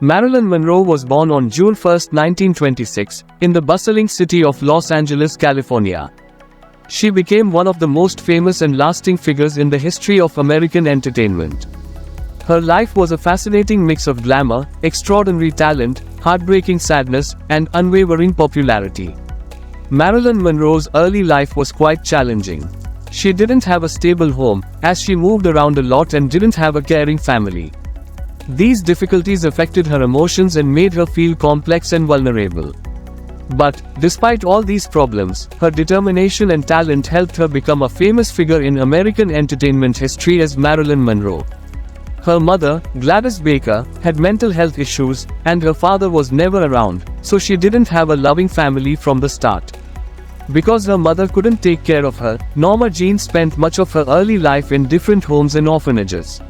Marilyn Monroe was born on June 1, 1926, in the bustling city of Los Angeles, California. She became one of the most famous and lasting figures in the history of American entertainment. Her life was a fascinating mix of glamour, extraordinary talent, heartbreaking sadness, and unwavering popularity. Marilyn Monroe's early life was quite challenging. She didn't have a stable home, as she moved around a lot and didn't have a caring family. These difficulties affected her emotions and made her feel complex and vulnerable. But, despite all these problems, her determination and talent helped her become a famous figure in American entertainment history as Marilyn Monroe. Her mother, Gladys Baker, had mental health issues, and her father was never around, so she didn't have a loving family from the start. Because her mother couldn't take care of her, Norma Jeane spent much of her early life in different homes and orphanages.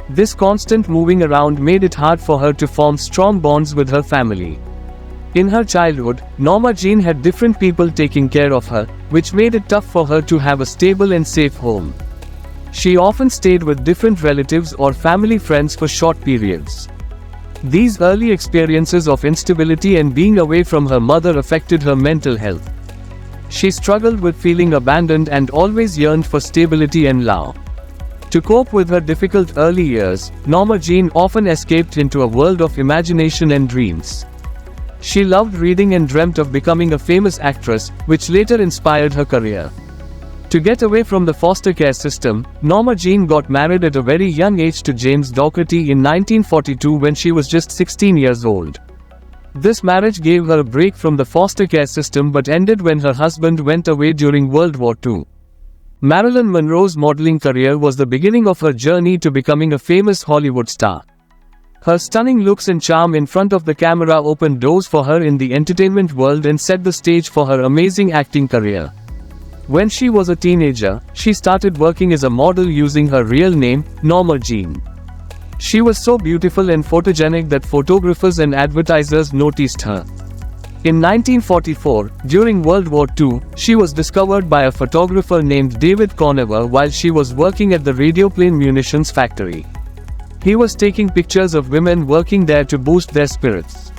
This constant moving around made it hard for her to form strong bonds with her family. In her childhood, Norma Jeane had different people taking care of her, which made it tough for her to have a stable and safe home. She often stayed with different relatives or family friends for short periods. These early experiences of instability and being away from her mother affected her mental health. She struggled with feeling abandoned and always yearned for stability and love. To cope with her difficult early years, Norma Jeane often escaped into a world of imagination and dreams. She loved reading and dreamt of becoming a famous actress, which later inspired her career. To get away from the foster care system, Norma Jeane got married at a very young age to James Dougherty in 1942 when she was just 16 years old. This marriage gave her a break from the foster care system but ended when her husband went away during World War II. Marilyn Monroe's modeling career was the beginning of her journey to becoming a famous Hollywood star. Her stunning looks and charm in front of the camera opened doors for her in the entertainment world and set the stage for her amazing acting career. When she was a teenager, she started working as a model using her real name, Norma Jeane. She was so beautiful and photogenic that photographers and advertisers noticed her. In 1944, during World War II, she was discovered by a photographer named David Conover while she was working at the radioplane munitions factory. He was taking pictures of women working there to boost their spirits.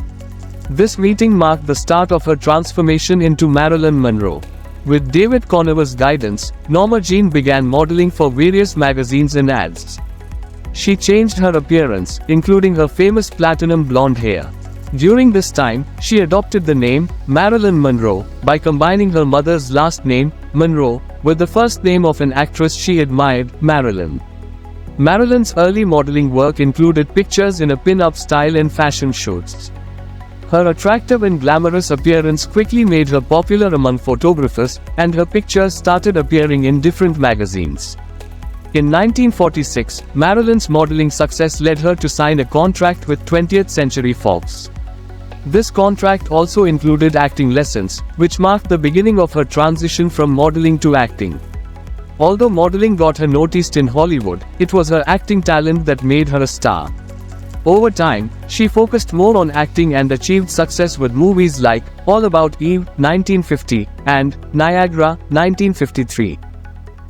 This meeting marked the start of her transformation into Marilyn Monroe. With David Conover's guidance, Norma Jeane began modeling for various magazines and ads. She changed her appearance, including her famous platinum blonde hair. During this time, she adopted the name Marilyn Monroe by combining her mother's last name, Monroe, with the first name of an actress she admired, Marilyn. Marilyn's early modeling work included pictures in a pin-up style and fashion shoots. Her attractive and glamorous appearance quickly made her popular among photographers, and her pictures started appearing in different magazines. In 1946, Marilyn's modeling success led her to sign a contract with 20th Century Fox. This contract also included acting lessons, which marked the beginning of her transition from modeling to acting. Although modeling got her noticed in Hollywood, it was her acting talent that made her a star. Over time, she focused more on acting and achieved success with movies like All About Eve, 1950, and Niagara, 1953.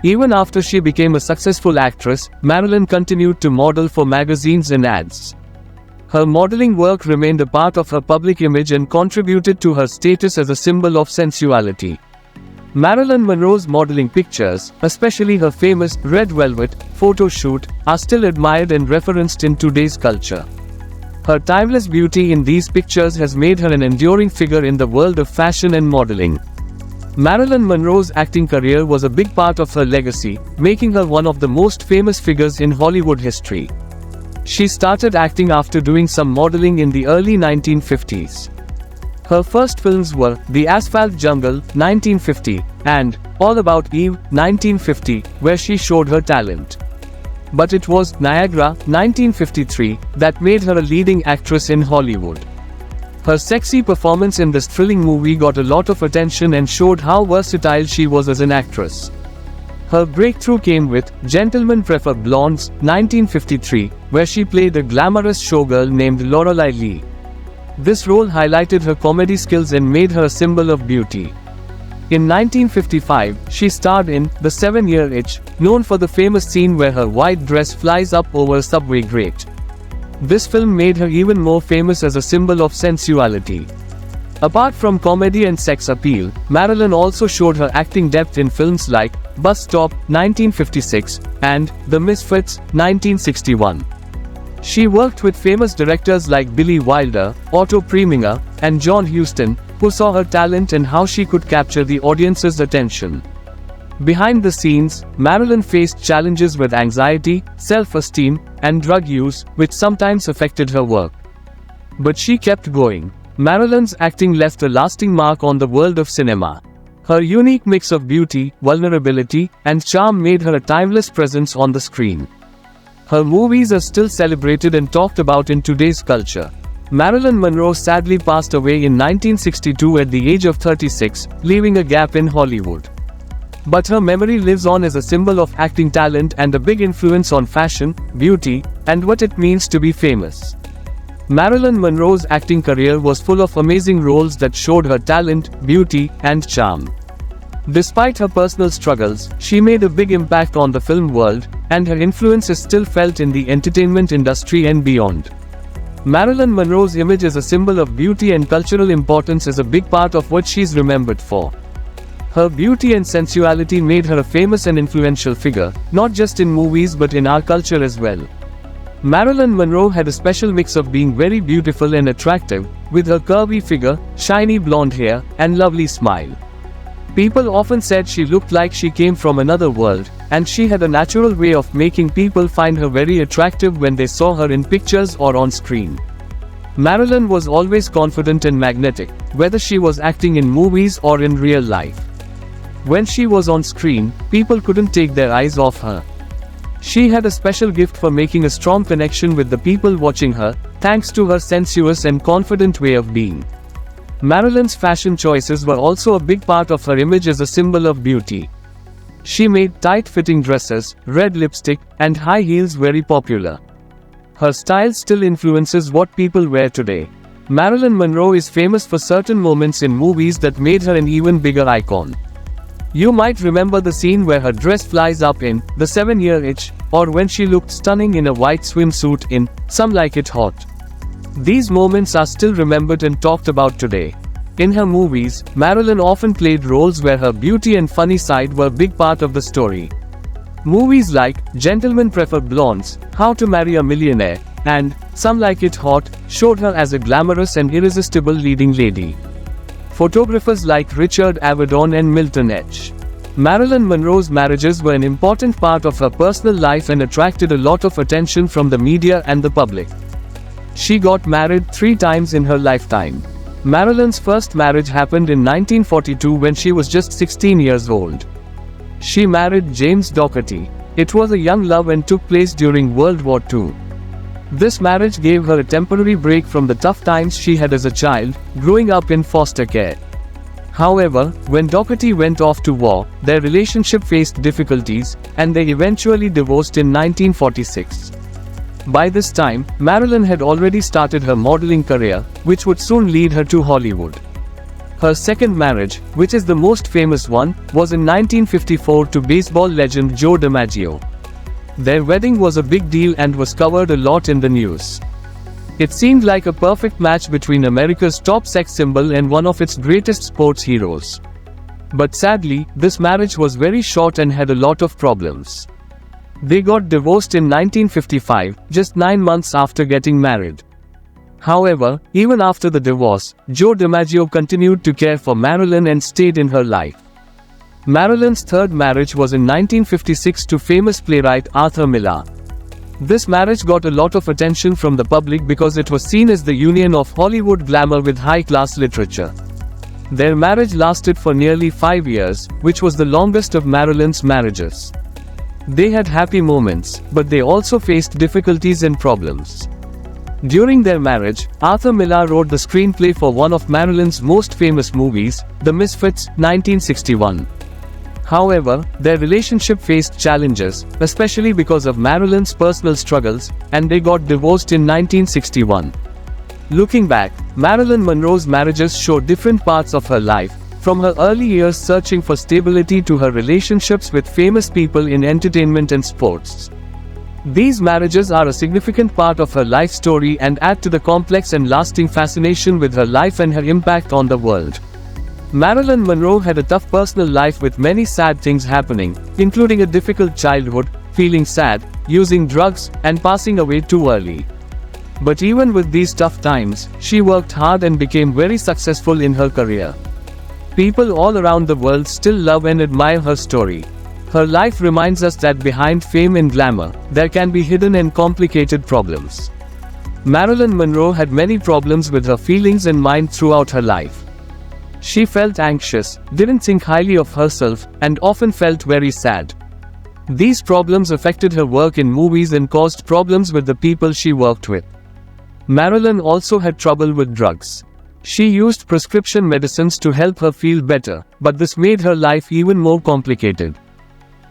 Even after she became a successful actress, Marilyn continued to model for magazines and ads. Her modeling work remained a part of her public image and contributed to her status as a symbol of sensuality. Marilyn Monroe's modeling pictures, especially her famous red velvet photo shoot, are still admired and referenced in today's culture. Her timeless beauty in these pictures has made her an enduring figure in the world of fashion and modeling. Marilyn Monroe's acting career was a big part of her legacy, making her one of the most famous figures in Hollywood history. She started acting after doing some modeling in the early 1950s. Her first films were The Asphalt Jungle, 1950, and All About Eve, 1950, where she showed her talent. But it was Niagara, 1953, that made her a leading actress in Hollywood. Her sexy performance in this thrilling movie got a lot of attention and showed how versatile she was as an actress. Her breakthrough came with Gentlemen Prefer Blondes, 1953, where she played a glamorous showgirl named Lorelei Lee. This role highlighted her comedy skills and made her a symbol of beauty. In 1955, she starred in The 7-Year Itch, known for the famous scene where her white dress flies up over a subway grate. This film made her even more famous as a symbol of sensuality. Apart from comedy and sex appeal, Marilyn also showed her acting depth in films like Bus Stop, 1956, and The Misfits, 1961. She worked with famous directors like Billy Wilder, Otto Preminger, and John Huston, who saw her talent and how she could capture the audience's attention. Behind the scenes, Marilyn faced challenges with anxiety, self-esteem, and drug use, which sometimes affected her work. But she kept going. Marilyn's acting left a lasting mark on the world of cinema. Her unique mix of beauty, vulnerability, and charm made her a timeless presence on the screen. Her movies are still celebrated and talked about in today's culture. Marilyn Monroe sadly passed away in 1962 at the age of 36, leaving a gap in Hollywood. But her memory lives on as a symbol of acting talent and a big influence on fashion, beauty, and what it means to be famous. Marilyn Monroe's acting career was full of amazing roles that showed her talent, beauty, and charm. Despite her personal struggles, she made a big impact on the film world, and her influence is still felt in the entertainment industry and beyond. Marilyn Monroe's image as a symbol of beauty and cultural importance is a big part of what she's remembered for. Her beauty and sensuality made her a famous and influential figure, not just in movies but in our culture as well. Marilyn Monroe had a special mix of being very beautiful and attractive, with her curvy figure, shiny blonde hair, and lovely smile. People often said she looked like she came from another world, and she had a natural way of making people find her very attractive when they saw her in pictures or on screen. Marilyn was always confident and magnetic, whether she was acting in movies or in real life. When she was on screen, people couldn't take their eyes off her. She had a special gift for making a strong connection with the people watching her, thanks to her sensuous and confident way of being. Marilyn's fashion choices were also a big part of her image as a symbol of beauty. She made tight-fitting dresses, red lipstick, and high heels very popular. Her style still influences what people wear today. Marilyn Monroe is famous for certain moments in movies that made her an even bigger icon. You might remember the scene where her dress flies up in The 7-Year Itch, or when she looked stunning in a white swimsuit in Some Like It Hot. These moments are still remembered and talked about today. In her movies, Marilyn often played roles where her beauty and funny side were a big part of the story. Movies like Gentlemen Prefer Blondes, How to Marry a Millionaire, and Some Like It Hot showed her as a glamorous and irresistible leading lady. Photographers like Richard Avedon and Milton H. Marilyn Monroe's marriages were an important part of her personal life and attracted a lot of attention from the media and the public. She got married 3 times in her lifetime. Marilyn's first marriage happened in 1942 when she was just 16 years old. She married James Dougherty. It was a young love and took place during World War II. This marriage gave her a temporary break from the tough times she had as a child, growing up in foster care. However, when Dougherty went off to war, their relationship faced difficulties, and they eventually divorced in 1946. By this time, Marilyn had already started her modeling career, which would soon lead her to Hollywood. Her second marriage, which is the most famous one, was in 1954 to baseball legend Joe DiMaggio. Their wedding was a big deal and was covered a lot in the news. It seemed like a perfect match between America's top sex symbol and one of its greatest sports heroes. But sadly, this marriage was very short and had a lot of problems. They got divorced in 1955, just 9 months after getting married. However, even after the divorce, Joe DiMaggio continued to care for Marilyn and stayed in her life. Marilyn's third marriage was in 1956 to famous playwright Arthur Miller. This marriage got a lot of attention from the public because it was seen as the union of Hollywood glamour with high-class literature. Their marriage lasted for nearly 5 years, which was the longest of Marilyn's marriages. They had happy moments, but they also faced difficulties and problems. During their marriage, Arthur Miller wrote the screenplay for one of Marilyn's most famous movies, The Misfits, 1961. However, their relationship faced challenges, especially because of Marilyn's personal struggles, and they got divorced in 1961. Looking back, Marilyn Monroe's marriages show different parts of her life, from her early years searching for stability to her relationships with famous people in entertainment and sports. These marriages are a significant part of her life story and add to the complex and lasting fascination with her life and her impact on the world. Marilyn Monroe had a tough personal life with many sad things happening, including a difficult childhood, feeling sad, using drugs, and passing away too early. But even with these tough times, she worked hard and became very successful in her career. People all around the world still love and admire her story. Her life reminds us that behind fame and glamour, there can be hidden and complicated problems. Marilyn Monroe had many problems with her feelings and mind throughout her life. She felt anxious, didn't think highly of herself, and often felt very sad. These problems affected her work in movies and caused problems with the people she worked with. Marilyn also had trouble with drugs. She used prescription medicines to help her feel better, but this made her life even more complicated.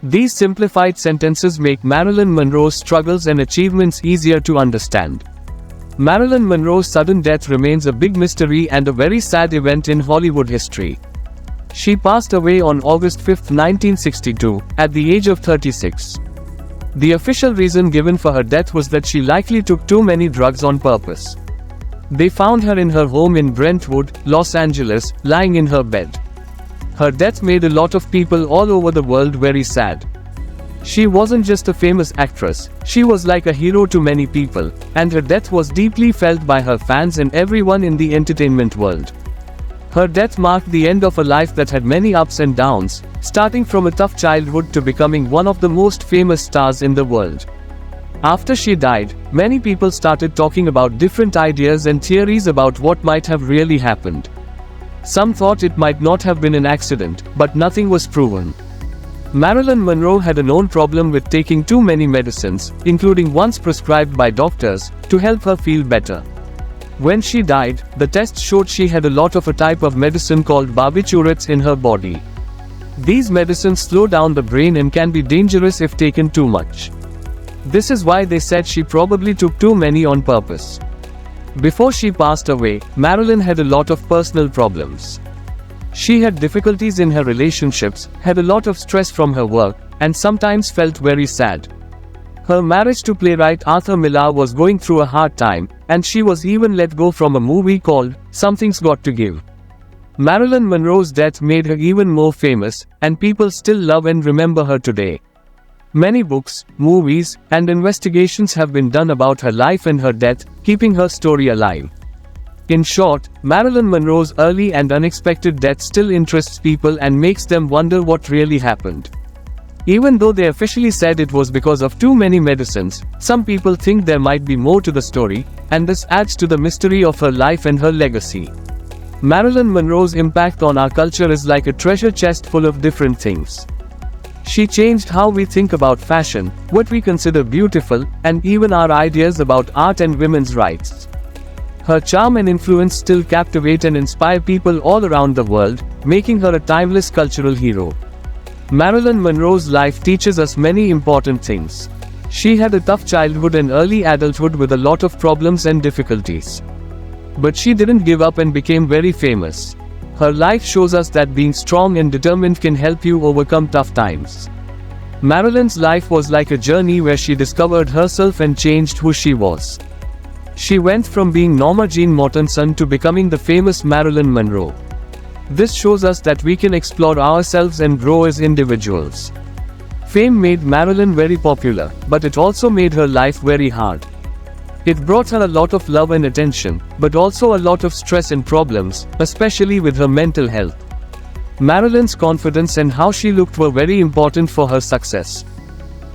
These simplified sentences make Marilyn Monroe's struggles and achievements easier to understand. Marilyn Monroe's sudden death remains a big mystery and a very sad event in Hollywood history. She passed away on August 5, 1962, at the age of 36. The official reason given for her death was that she likely took too many drugs on purpose. They found her in her home in Brentwood, Los Angeles, lying in her bed. Her death made a lot of people all over the world very sad. She wasn't just a famous actress, she was like a hero to many people, and her death was deeply felt by her fans and everyone in the entertainment world. Her death marked the end of a life that had many ups and downs, starting from a tough childhood to becoming one of the most famous stars in the world. After she died, many people started talking about different ideas and theories about what might have really happened. Some thought it might not have been an accident, but nothing was proven. Marilyn Monroe had a known problem with taking too many medicines, including ones prescribed by doctors, to help her feel better. When she died, the tests showed she had a lot of a type of medicine called barbiturates in her body. These medicines slow down the brain and can be dangerous if taken too much. This is why they said she probably took too many on purpose. Before she passed away, Marilyn had a lot of personal problems. She had difficulties in her relationships, had a lot of stress from her work, and sometimes felt very sad. Her marriage to playwright Arthur Miller was going through a hard time, and she was even let go from a movie called Something's Got to Give. Marilyn Monroe's death made her even more famous, and people still love and remember her today. Many books, movies, and investigations have been done about her life and her death, keeping her story alive. In short, Marilyn Monroe's early and unexpected death still interests people and makes them wonder what really happened. Even though they officially said it was because of too many medicines, some people think there might be more to the story, and this adds to the mystery of her life and her legacy. Marilyn Monroe's impact on our culture is like a treasure chest full of different things. She changed how we think about fashion, what we consider beautiful, and even our ideas about art and women's rights. Her charm and influence still captivate and inspire people all around the world, making her a timeless cultural hero. Marilyn Monroe's life teaches us many important things. She had a tough childhood and early adulthood with a lot of problems and difficulties. But she didn't give up and became very famous. Her life shows us that being strong and determined can help you overcome tough times. Marilyn's life was like a journey where she discovered herself and changed who she was. She went from being Norma Jeane Mortensen to becoming the famous Marilyn Monroe. This shows us that we can explore ourselves and grow as individuals. Fame made Marilyn very popular, but it also made her life very hard. It brought her a lot of love and attention, but also a lot of stress and problems, especially with her mental health. Marilyn's confidence and how she looked were very important for her success.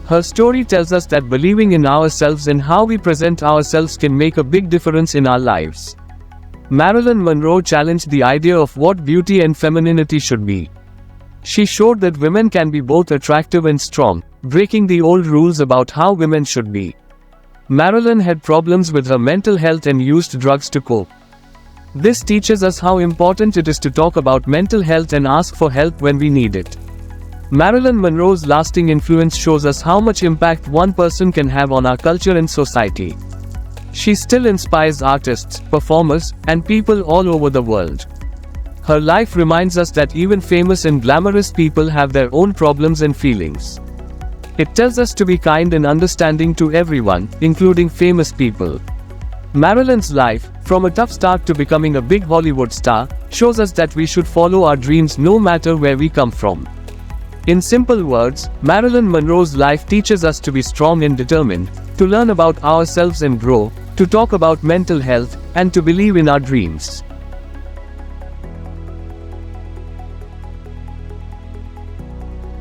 Her story tells us that believing in ourselves and how we present ourselves can make a big difference in our lives. Marilyn Monroe challenged the idea of what beauty and femininity should be. She showed that women can be both attractive and strong, breaking the old rules about how women should be. Marilyn had problems with her mental health and used drugs to cope. This teaches us how important it is to talk about mental health and ask for help when we need it. Marilyn Monroe's lasting influence shows us how much impact one person can have on our culture and society. She still inspires artists, performers, and people all over the world. Her life reminds us that even famous and glamorous people have their own problems and feelings. It tells us to be kind and understanding to everyone, including famous people. Marilyn's life, from a tough start to becoming a big Hollywood star, shows us that we should follow our dreams no matter where we come from. In simple words, Marilyn Monroe's life teaches us to be strong and determined, to learn about ourselves and grow, to talk about mental health, and to believe in our dreams.